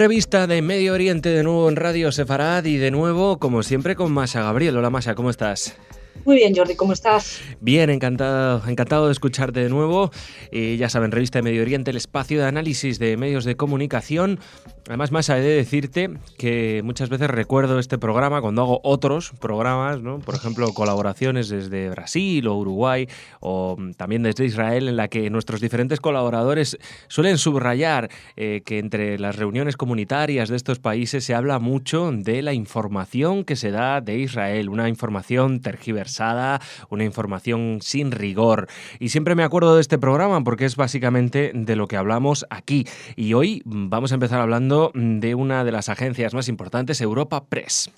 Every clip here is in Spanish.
Revista de Medio Oriente de nuevo en Radio Sefarad y de nuevo, como siempre, con Masha Gabriel. Hola Masha, ¿cómo estás? Muy bien, Jordi, ¿cómo estás? Bien, encantado de escucharte de nuevo. Ya saben, Revista de Medio Oriente, el espacio de análisis de medios de comunicación. Además, Masha, he de decirte que muchas veces recuerdo este programa cuando hago otros programas, ¿no? Por ejemplo, colaboraciones desde Brasil o Uruguay o también desde Israel, en la que nuestros diferentes colaboradores suelen subrayar que entre las reuniones comunitarias de estos países se habla mucho de la información que se da de Israel, una información tergiversada, una información sin rigor. Y siempre me acuerdo de este programa porque es básicamente de lo que hablamos aquí. Y hoy vamos a empezar hablando de una de las agencias más importantes, Europa Press.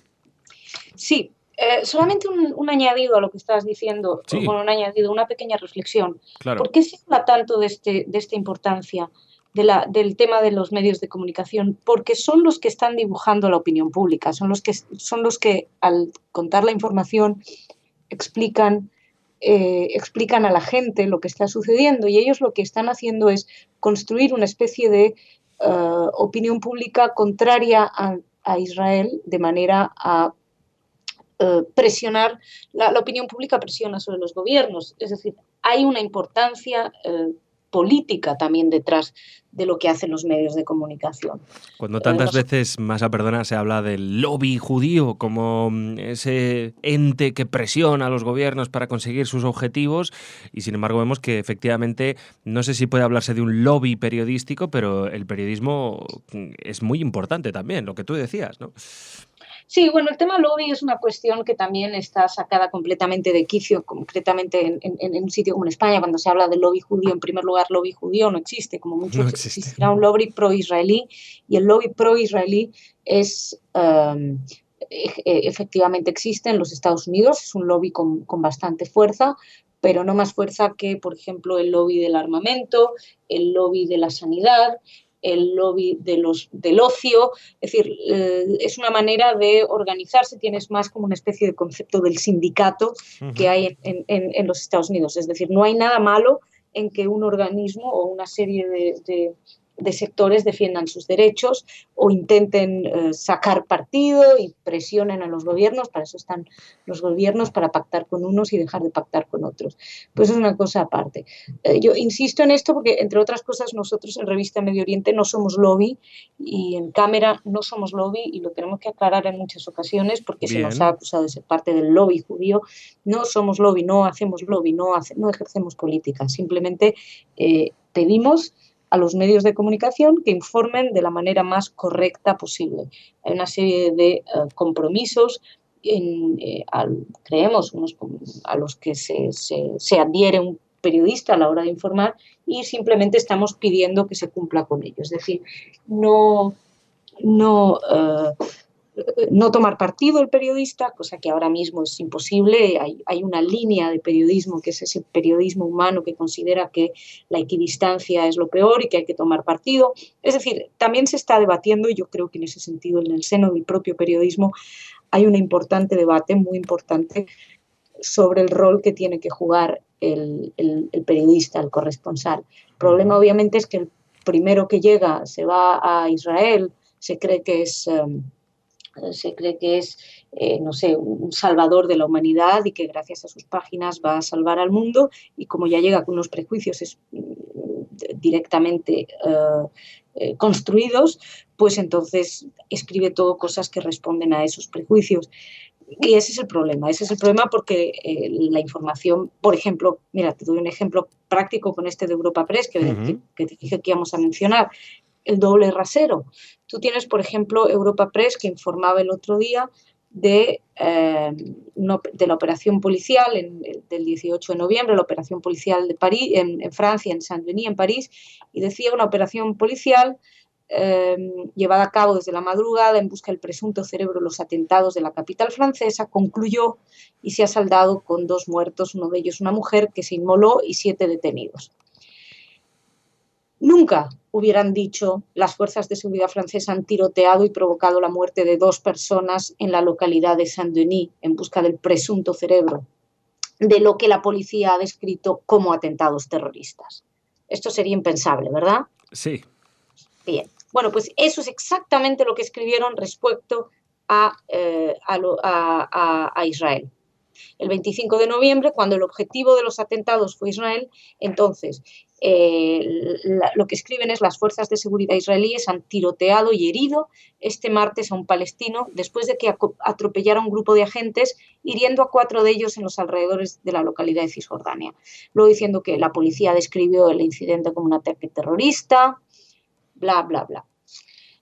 Sí, solamente un añadido a lo que estás diciendo, Sí. Bueno, una pequeña reflexión. Claro. ¿Por qué se habla tanto de esta importancia del tema de los medios de comunicación? Porque son los que están dibujando la opinión pública, son los que al contar la información explican a la gente lo que está sucediendo, y ellos lo que están haciendo es construir una especie de opinión pública contraria a Israel, de manera a presionar, la opinión pública presiona sobre los gobiernos. Es decir, hay una importancia política también detrás de lo que hacen los medios de comunicación. Cuando tantas veces, Masha, perdona, se habla del lobby judío como ese ente que presiona a los gobiernos para conseguir sus objetivos, y sin embargo vemos que efectivamente, no sé si puede hablarse de un lobby periodístico, pero el periodismo es muy importante también, lo que tú decías, ¿no? Sí, bueno, el tema lobby es una cuestión que también está sacada completamente de quicio, concretamente en un sitio como en España. Cuando se habla del lobby judío, en primer lugar, lobby judío no existe, como mucho no existe. Existirá un lobby pro-israelí, y el lobby pro-israelí efectivamente existe en los Estados Unidos, es un lobby con bastante fuerza, pero no más fuerza que, por ejemplo, el lobby del armamento, el lobby de la sanidad, el lobby del ocio. Es decir, es una manera de organizarse. Tienes más como una especie de concepto del sindicato que hay en los Estados Unidos. Es decir, no hay nada malo en que un organismo o una serie de sectores defiendan sus derechos o intenten sacar partido y presionen a los gobiernos. Para eso están los gobiernos, para pactar con unos y dejar de pactar con otros. Pues es una cosa aparte. Yo insisto en esto porque, entre otras cosas, nosotros en Revista Medio Oriente no somos lobby, y en Cámara no somos lobby, y lo tenemos que aclarar en muchas ocasiones porque Bien. se nos ha acusado de ser parte del lobby judío. No somos lobby, no hacemos lobby, no ejercemos política. Simplemente pedimos a los medios de comunicación que informen de la manera más correcta posible. Hay una serie de compromisos, creemos, a los que se adhiere un periodista a la hora de informar, y simplemente estamos pidiendo que se cumpla con ello. Es decir, no tomar partido el periodista, cosa que ahora mismo es imposible. Hay una línea de periodismo que es ese periodismo humano que considera que la equidistancia es lo peor y que hay que tomar partido. Es decir, también se está debatiendo, y yo creo que en ese sentido, en el seno del propio periodismo, hay un importante debate, muy importante, sobre el rol que tiene que jugar el periodista, el corresponsal. El problema, obviamente, es que el primero que llega se va a Israel, se cree que es no sé, un salvador de la humanidad y que gracias a sus páginas va a salvar al mundo, y como ya llega con unos prejuicios directamente construidos, pues entonces escribe todo cosas que responden a esos prejuicios. Y ese es el problema porque la información, por ejemplo, mira, te doy un ejemplo práctico con este de Europa Press que te dije que íbamos a mencionar, el doble rasero. Tú tienes, por ejemplo, Europa Press, que informaba el otro día de la operación policial del 18 de noviembre, la operación policial de París, en Francia, en Saint-Denis, en París, y decía una operación policial llevada a cabo desde la madrugada en busca del presunto cerebro de los atentados de la capital francesa, concluyó y se ha saldado con 2 muertos, uno de ellos una mujer que se inmoló y 7 detenidos. Nunca hubieran dicho: las fuerzas de seguridad francesas han tiroteado y provocado la muerte de 2 personas en la localidad de Saint-Denis en busca del presunto cerebro de lo que la policía ha descrito como atentados terroristas. Esto sería impensable, ¿verdad? Sí. Bien. Bueno, pues eso es exactamente lo que escribieron respecto a Israel. El 25 de noviembre, cuando el objetivo de los atentados fue Israel, entonces lo que escriben es: las fuerzas de seguridad israelíes han tiroteado y herido este martes a un palestino después de que atropellara a un grupo de agentes, hiriendo a 4 de ellos en los alrededores de la localidad de Cisjordania. Luego diciendo que la policía describió el incidente como un ataque terrorista, bla, bla, bla.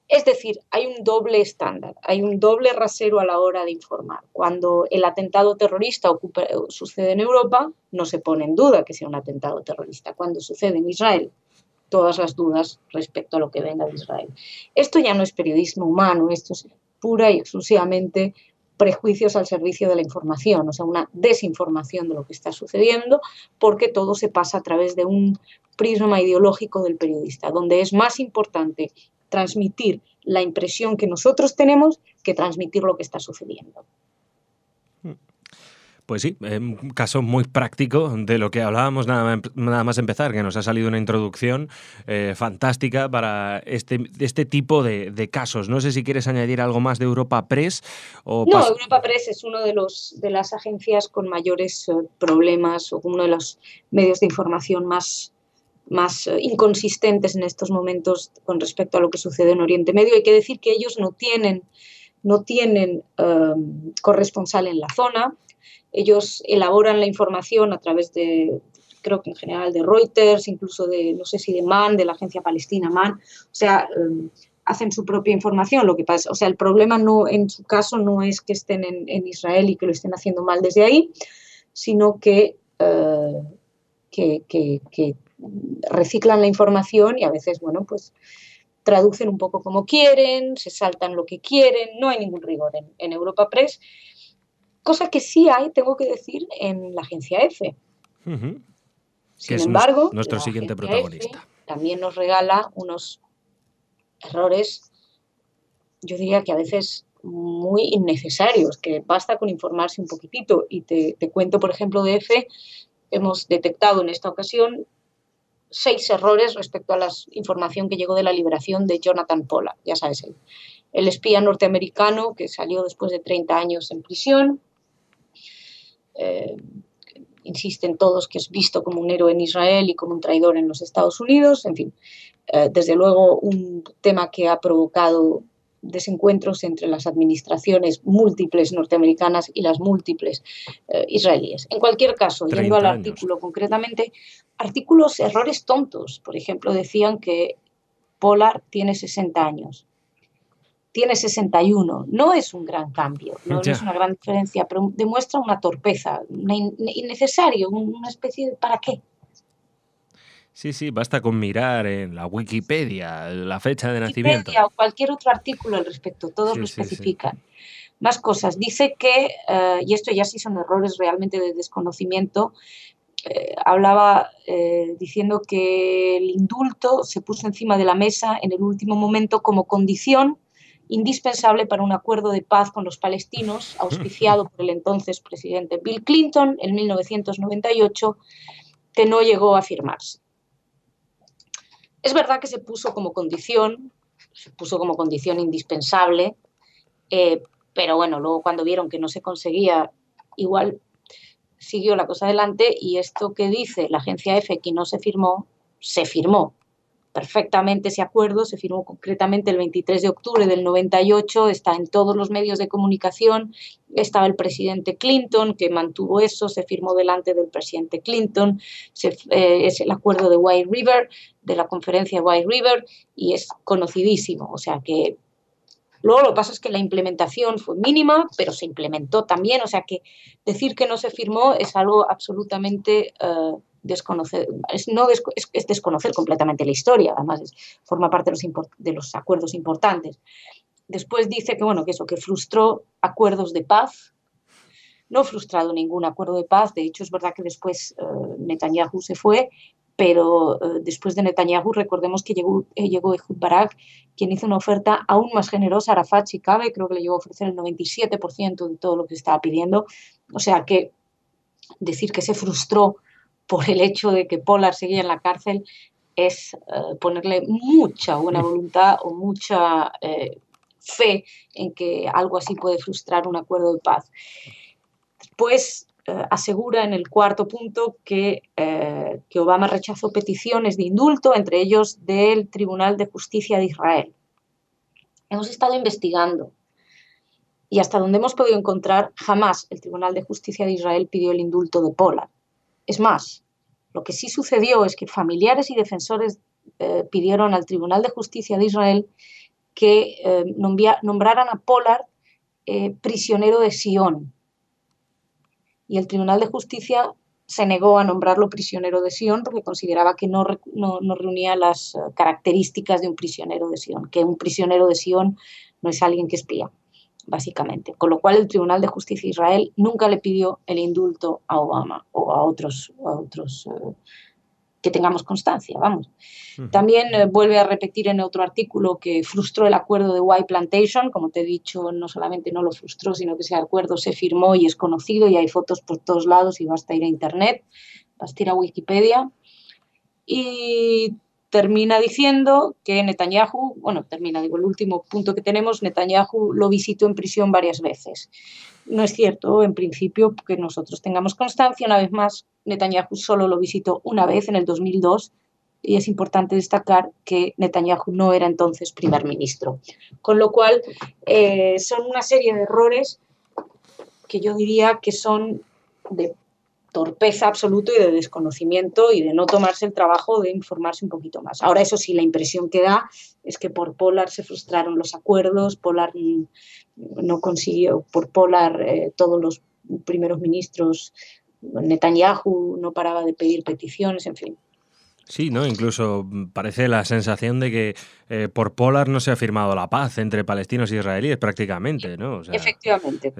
Es decir, hay un doble estándar, hay un doble rasero a la hora de informar. Cuando el atentado terrorista sucede en Europa, no se pone en duda que sea un atentado terrorista. Cuando sucede en Israel, todas las dudas respecto a lo que venga de Israel. Esto ya no es periodismo humano, esto es pura y exclusivamente prejuicios al servicio de la información, o sea, una desinformación de lo que está sucediendo, porque todo se pasa a través de un prisma ideológico del periodista, donde es más importante transmitir la impresión que nosotros tenemos que transmitir lo que está sucediendo. Pues sí, un caso muy práctico de lo que hablábamos nada más empezar, que nos ha salido una introducción fantástica para este tipo de casos. No sé si quieres añadir algo más de Europa Press. No, Europa Press es uno de las agencias con mayores problemas, o uno de los medios de información más inconsistentes en estos momentos con respecto a lo que sucede en Oriente Medio. Hay que decir que ellos no tienen corresponsal en la zona. Ellos elaboran la información a través de, creo que en general de Reuters, incluso de, no sé si de MAN, de la agencia palestina MAN. O sea, hacen su propia información. Lo que pasa, o sea, el problema no, en su caso, no es que estén en Israel y que lo estén haciendo mal desde ahí, sino que reciclan la información y a veces, bueno, pues traducen un poco como quieren, se saltan lo que quieren, no hay ningún rigor en Europa Press, cosa que sí hay, tengo que decir, en la agencia EFE. Uh-huh. Sin embargo, nuestro siguiente protagonista. EFE también nos regala unos errores, yo diría que a veces muy innecesarios, que basta con informarse un poquitito. Y te cuento, por ejemplo, de EFE, hemos detectado en esta ocasión 6 errores respecto a la información que llegó de la liberación de Jonathan Pollard, ya sabes, el espía norteamericano que salió después de 30 años en prisión. Insisten todos que es visto como un héroe en Israel y como un traidor en los Estados Unidos. En fin, desde luego un tema que ha provocado desencuentros entre las administraciones múltiples norteamericanas y las múltiples israelíes. En cualquier caso, yendo al artículo concretamente, errores tontos. Por ejemplo, decían que Pollard tiene 60 años. Tiene 61. No es un gran cambio, no es una gran diferencia, pero demuestra una torpeza, innecesario, una especie de ¿para qué? Sí, basta con mirar en la Wikipedia la fecha de nacimiento. O cualquier otro artículo al respecto, todos lo especifican. Sí. Más cosas. Dice que, y esto ya sí son errores realmente de desconocimiento, hablaba diciendo que el indulto se puso encima de la mesa en el último momento como condición indispensable para un acuerdo de paz con los palestinos, auspiciado por el entonces presidente Bill Clinton en 1998, que no llegó a firmarse. Es verdad que se puso como condición indispensable, pero bueno, luego cuando vieron que no se conseguía, igual siguió la cosa adelante, y esto que dice la agencia EFE que no se firmó, se firmó perfectamente ese acuerdo, se firmó concretamente el 23 de octubre del 98, está en todos los medios de comunicación, estaba el presidente Clinton que mantuvo eso, se firmó delante del presidente Clinton, es el acuerdo de White River, de la conferencia de White River, y es conocidísimo, o sea que luego lo que pasa es que la implementación fue mínima, pero se implementó también, o sea que decir que no se firmó es algo absolutamente desconocer, es desconocer completamente la historia, además forma parte de los acuerdos importantes. Después dice que, bueno, que frustró acuerdos de paz. No ha frustrado ningún acuerdo de paz, de hecho es verdad que después Netanyahu se fue, pero después de Netanyahu recordemos que llegó Ehud Barak, quien hizo una oferta aún más generosa a Arafat, si cabe, creo que le llegó a ofrecer el 97% de todo lo que se estaba pidiendo, o sea que decir que se frustró por el hecho de que Pollard seguía en la cárcel es ponerle mucha buena voluntad o mucha fe en que algo así puede frustrar un acuerdo de paz. Después asegura en el cuarto punto que Obama rechazó peticiones de indulto, entre ellos del Tribunal de Justicia de Israel. Hemos estado investigando y hasta donde hemos podido encontrar, jamás el Tribunal de Justicia de Israel pidió el indulto de Pollard. Es más, lo que sí sucedió es que familiares y defensores pidieron al Tribunal de Justicia de Israel que nombraran a Pollard prisionero de Sion. Y el Tribunal de Justicia se negó a nombrarlo prisionero de Sion porque consideraba que no reunía las características de un prisionero de Sion, que un prisionero de Sion no es alguien que espía, básicamente. Con lo cual el Tribunal de Justicia de Israel nunca le pidió el indulto a Obama o a otros que tengamos constancia, vamos. También vuelve a repetir en otro artículo que frustró el acuerdo de White Plantation. Como te he dicho, no solamente no lo frustró, sino que ese acuerdo se firmó y es conocido y hay fotos por todos lados y basta ir a Internet, basta ir a Wikipedia. Y termina diciendo que Netanyahu, el último punto que tenemos, Netanyahu lo visitó en prisión varias veces. No es cierto, en principio, que nosotros tengamos constancia. Una vez más, Netanyahu solo lo visitó una vez, en el 2002, y es importante destacar que Netanyahu no era entonces primer ministro. Con lo cual, son una serie de errores que yo diría que son de torpeza absoluta y de desconocimiento y de no tomarse el trabajo de informarse un poquito más. Ahora, eso sí, la impresión que da es que por Pollard se frustraron los acuerdos, Pollard no consiguió, por Pollard todos los primeros ministros, Netanyahu no paraba de pedir peticiones, en fin. Sí, ¿no? Incluso parece la sensación de que por Pollard no se ha firmado la paz entre palestinos y israelíes prácticamente, ¿no? O sea, efectivamente.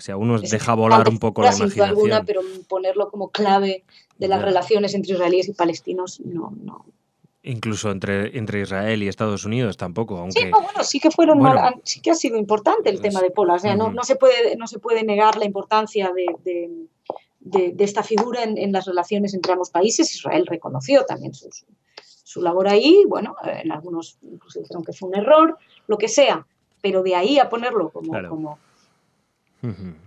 Si a uno deja volar un poco la imaginación. Alguna, pero ponerlo como clave de las relaciones entre israelíes y palestinos, no. Incluso entre Israel y Estados Unidos tampoco, aunque... Sí, sí que sí que ha sido importante el tema de Pollard. O sea, no se puede negar la importancia de esta figura en las relaciones entre ambos países. Israel reconoció también su labor ahí. Bueno, en algunos incluso dijeron que fue un error, lo que sea. Pero de ahí a ponerlo como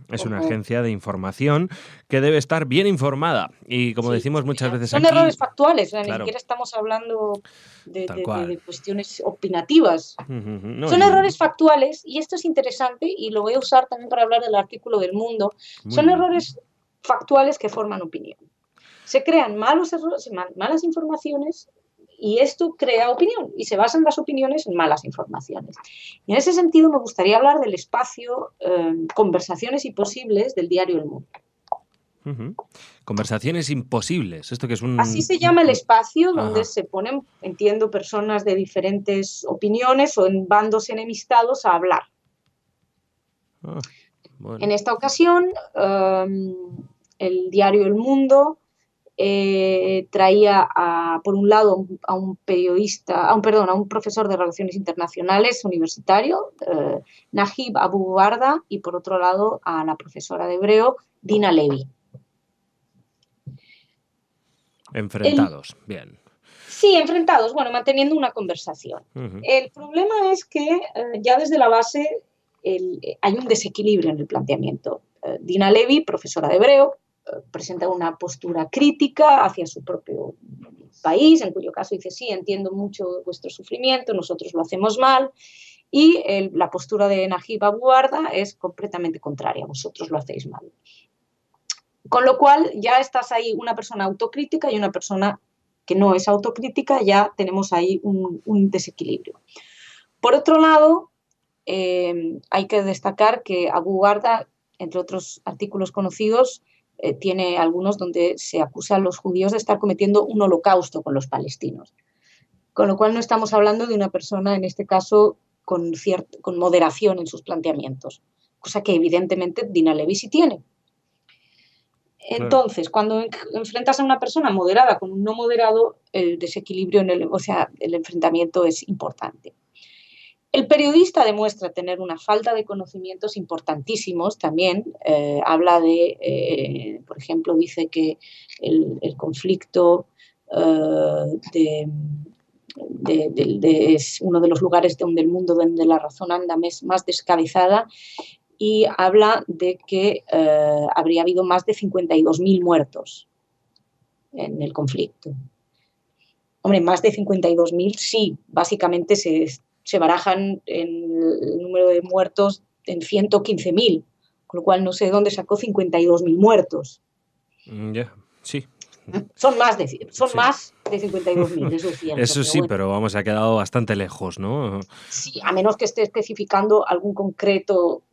es una agencia de información que debe estar bien informada y, como decimos muchas veces son aquí... Son errores factuales, ni siquiera estamos hablando de cuestiones opinativas. Son errores factuales, y esto es interesante y lo voy a usar también para hablar del artículo del Mundo. Son errores factuales que forman opinión. Se crean malas informaciones y esto crea opinión y se basan las opiniones en malas informaciones. Y en ese sentido me gustaría hablar del espacio Conversaciones Imposibles del diario El Mundo. Conversaciones imposibles, esto que es un... Así se llama el espacio donde se ponen, entiendo, personas de diferentes opiniones o en bandos enemistados a hablar. Bueno. En esta ocasión, el diario El Mundo traía por un lado a un profesor de Relaciones Internacionales universitario, Nahib Abu Barda, y por otro lado a la profesora de hebreo, Dina Levy. Enfrentados, bien. Sí, enfrentados, manteniendo una conversación. El problema es que ya desde la base hay un desequilibrio en el planteamiento. Dina Levy, profesora de hebreo, presenta una postura crítica hacia su propio país, en cuyo caso dice, sí, entiendo mucho vuestro sufrimiento, nosotros lo hacemos mal, y la postura de Nahib Abu Barda es completamente contraria, vosotros lo hacéis mal. Con lo cual ya estás ahí una persona autocrítica y una persona que no es autocrítica, ya tenemos ahí un desequilibrio. Por otro lado, hay que destacar que Abu Barda, entre otros artículos conocidos, tiene algunos donde se acusa a los judíos de estar cometiendo un holocausto con los palestinos. Con lo cual no estamos hablando de una persona, en este caso, con moderación en sus planteamientos, cosa que evidentemente Dina Levy sí tiene. Entonces, cuando enfrentas a una persona moderada con un no moderado, el desequilibrio, el enfrentamiento es importante. El periodista demuestra tener una falta de conocimientos importantísimos también. Habla de, por ejemplo, dice que el conflicto es uno de los lugares del mundo donde la razón anda más descabezada, y habla de que habría habido más de 52.000 muertos en el conflicto. Hombre, más de 52.000 sí, básicamente se barajan el número de muertos en 115.000, con lo cual no sé de dónde sacó 52.000 muertos. Ya, sí. Son más de 52.000, eso es cierto. Eso sí, pero vamos, se ha quedado bastante lejos, ¿no? Sí, a menos que esté especificando algún concreto,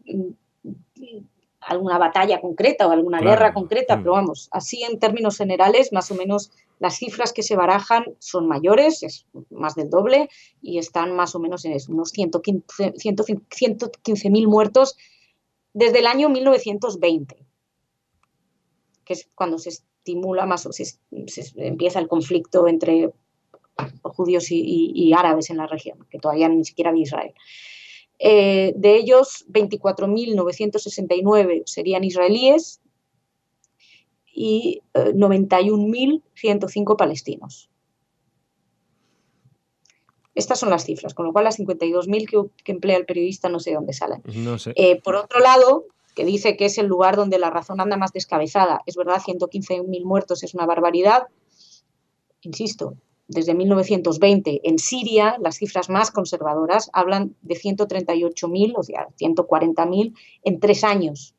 alguna batalla concreta o alguna guerra concreta, pero vamos, así en términos generales, más o menos las cifras que se barajan son mayores, es más del doble, y están más o menos en eso, unos 115.000 muertos desde el año 1920, que es cuando se estimula más o se empieza el conflicto entre judíos y árabes en la región, que todavía ni siquiera había Israel. De ellos, 24.969 serían israelíes y 91.105 palestinos. Estas son las cifras, con lo cual las 52.000 que emplea el periodista no sé de dónde salen. No sé. Por otro lado, que dice que es el lugar donde la razón anda más descabezada. Es verdad, 115.000 muertos es una barbaridad. Insisto, desde 1920 en Siria, las cifras más conservadoras hablan de 138.000, o sea, 140.000 en 3 años.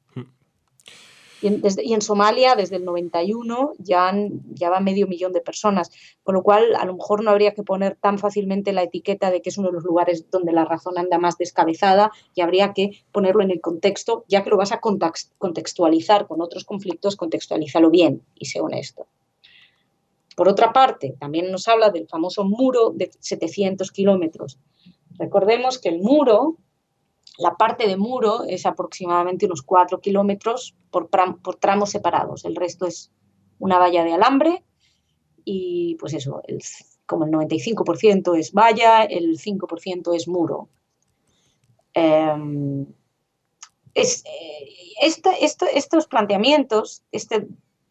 Y en Somalia, desde el 91, ya va 500.000 de personas, con lo cual a lo mejor no habría que poner tan fácilmente la etiqueta de que es uno de los lugares donde la razón anda más descabezada, y habría que ponerlo en el contexto, ya que lo vas a contextualizar con otros conflictos, contextualízalo bien y sé honesto. Por otra parte, también nos habla del famoso muro de 700 kilómetros. Recordemos que el muro, la parte de muro es aproximadamente unos 4 kilómetros por tramos separados. El resto es una valla de alambre y pues eso, como el 95% es valla, el 5% es muro. Estos planteamientos,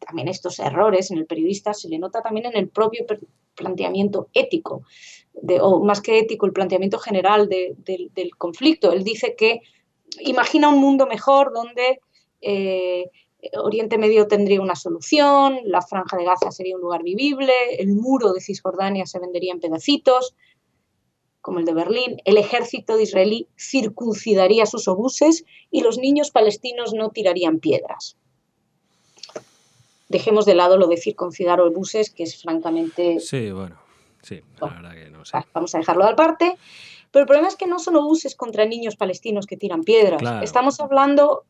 también estos errores en el periodista se le nota también en el propio planteamiento ético, o más que ético, el planteamiento general del conflicto. Él dice que imagina un mundo mejor donde Oriente Medio tendría una solución, la Franja de Gaza sería un lugar vivible, el muro de Cisjordania se vendería en pedacitos, como el de Berlín, el ejército israelí circuncidaría sus obuses y los niños palestinos no tirarían piedras. Dejemos de lado lo de circuncidar obuses, que es francamente... Sí, bueno, sí, la verdad que no sé. Vamos a dejarlo aparte. Pero el problema es que no son obuses contra niños palestinos que tiran piedras. Claro. Estamos hablando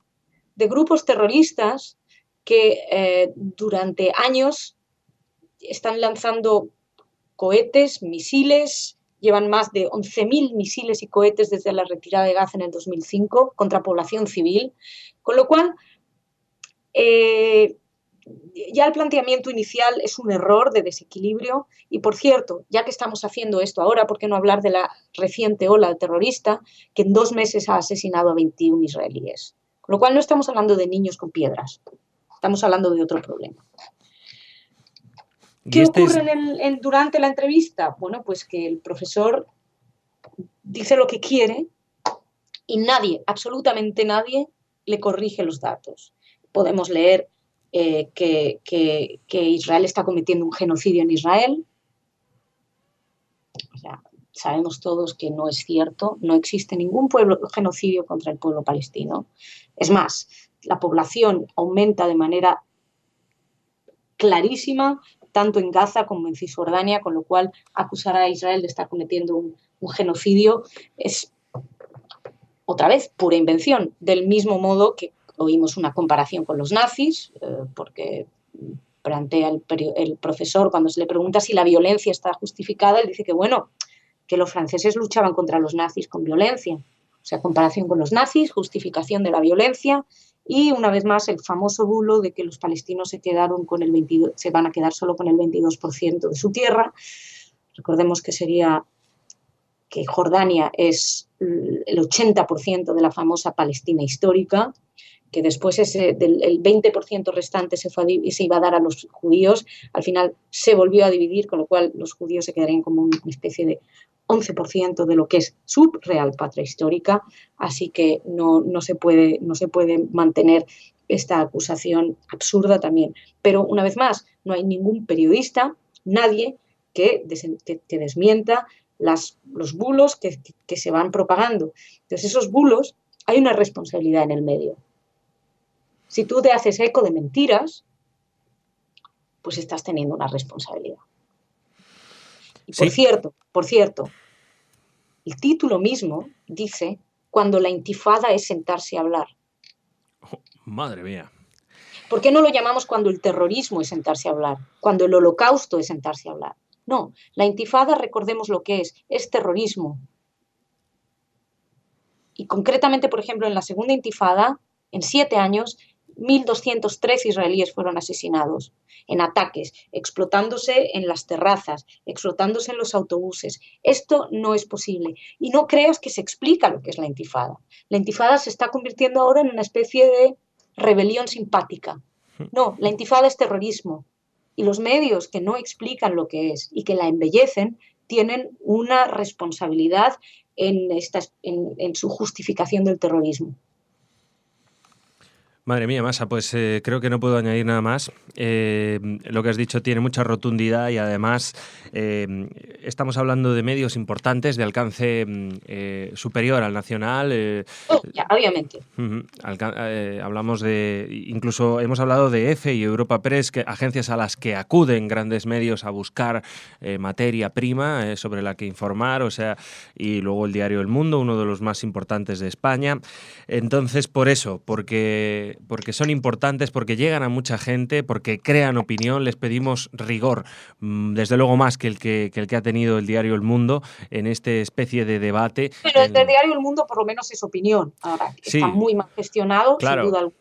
de grupos terroristas que durante años están lanzando cohetes, misiles, llevan más de 11.000 misiles y cohetes desde la retirada de Gaza en el 2005 contra población civil, con lo cual ya el planteamiento inicial es un error de desequilibrio. Y por cierto, ya que estamos haciendo esto ahora, ¿por qué no hablar de la reciente ola terrorista que en 2 meses ha asesinado a 21 israelíes? Con lo cual no estamos hablando de niños con piedras, estamos hablando de otro problema. ¿Qué ocurre durante la entrevista? Bueno, pues que el profesor dice lo que quiere y nadie, absolutamente nadie, le corrige los datos. Podemos leer que Israel está cometiendo un genocidio en Israel. O sea, sabemos todos que no es cierto, no existe ningún genocidio contra el pueblo palestino. Es más, la población aumenta de manera clarísima, tanto en Gaza como en Cisjordania, con lo cual acusar a Israel de estar cometiendo un genocidio es, otra vez, pura invención. Del mismo modo que oímos una comparación con los nazis, porque plantea el profesor, cuando se le pregunta si la violencia está justificada, él dice que, bueno, que los franceses luchaban contra los nazis con violencia. O sea, comparación con los nazis, justificación de la violencia. Y una vez más el famoso bulo de que los palestinos se van a quedar solo con el 22% de su tierra. Recordemos que Jordania es el 80% de la famosa Palestina histórica que después el 20% restante se iba a dar a los judíos, al final se volvió a dividir, con lo cual los judíos se quedarían como una especie de 11% de lo que es su real patria histórica, así que no se puede mantener esta acusación absurda también. Pero una vez más, no hay ningún periodista, nadie que desmienta los bulos que se van propagando. Entonces, esos bulos, hay una responsabilidad en el medio. Si tú te haces eco de mentiras, pues estás teniendo una responsabilidad. Y por cierto, el título mismo dice cuando la intifada es sentarse a hablar. Oh, madre mía. ¿Por qué no lo llamamos cuando el terrorismo es sentarse a hablar? Cuando el holocausto es sentarse a hablar. No, la intifada, recordemos lo que es terrorismo. Y concretamente, por ejemplo, en la segunda intifada, en 7 años, 1.203 israelíes fueron asesinados en ataques, explotándose en las terrazas, explotándose en los autobuses. Esto no es posible. Y no creas que se explica lo que es la intifada. La intifada se está convirtiendo ahora en una especie de rebelión simpática. No, la intifada es terrorismo. Y los medios que no explican lo que es y que la embellecen tienen una responsabilidad en su justificación del terrorismo. Madre mía, Masa, pues creo que no puedo añadir nada más. Lo que has dicho tiene mucha rotundidad y además estamos hablando de medios importantes de alcance superior al nacional. Obviamente. Hablamos incluso hemos hablado de EFE y Europa Press, agencias a las que acuden grandes medios a buscar materia prima sobre la que informar, y luego el diario El Mundo, uno de los más importantes de España. Entonces, por eso, porque son importantes, porque llegan a mucha gente, porque crean opinión, les pedimos rigor, desde luego más que el que ha tenido el diario El Mundo en esta especie de debate. Pero el del diario El Mundo por lo menos es opinión. Ahora, sí, está muy mal gestionado, claro, sin duda alguna.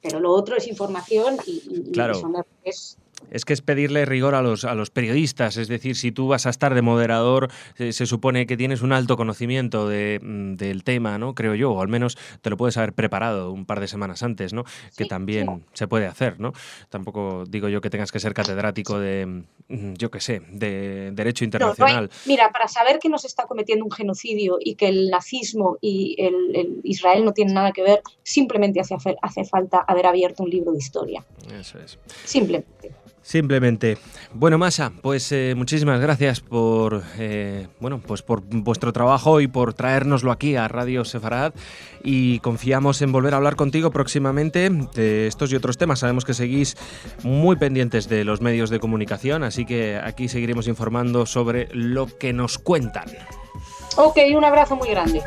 Pero lo otro es información y claro. Eso no es... Es que es pedirle rigor a los periodistas, es decir, si tú vas a estar de moderador, se supone que tienes un alto conocimiento del tema, ¿no? Creo yo, o al menos te lo puedes haber preparado un par de semanas antes, ¿no? Sí, que también se puede hacer, ¿no? Tampoco digo yo que tengas que ser catedrático de, yo qué sé, de Derecho Internacional. Mira, para saber que no se está cometiendo un genocidio y que el nazismo y el Israel no tienen nada que ver, simplemente hace falta haber abierto un libro de historia. Eso es. Simplemente. Bueno, Masa, pues muchísimas gracias por vuestro trabajo y por traérnoslo aquí a Radio Sefarad, y confiamos en volver a hablar contigo próximamente de estos y otros temas. Sabemos que seguís muy pendientes de los medios de comunicación, así que aquí seguiremos informando sobre lo que nos cuentan. Ok, un abrazo muy grande.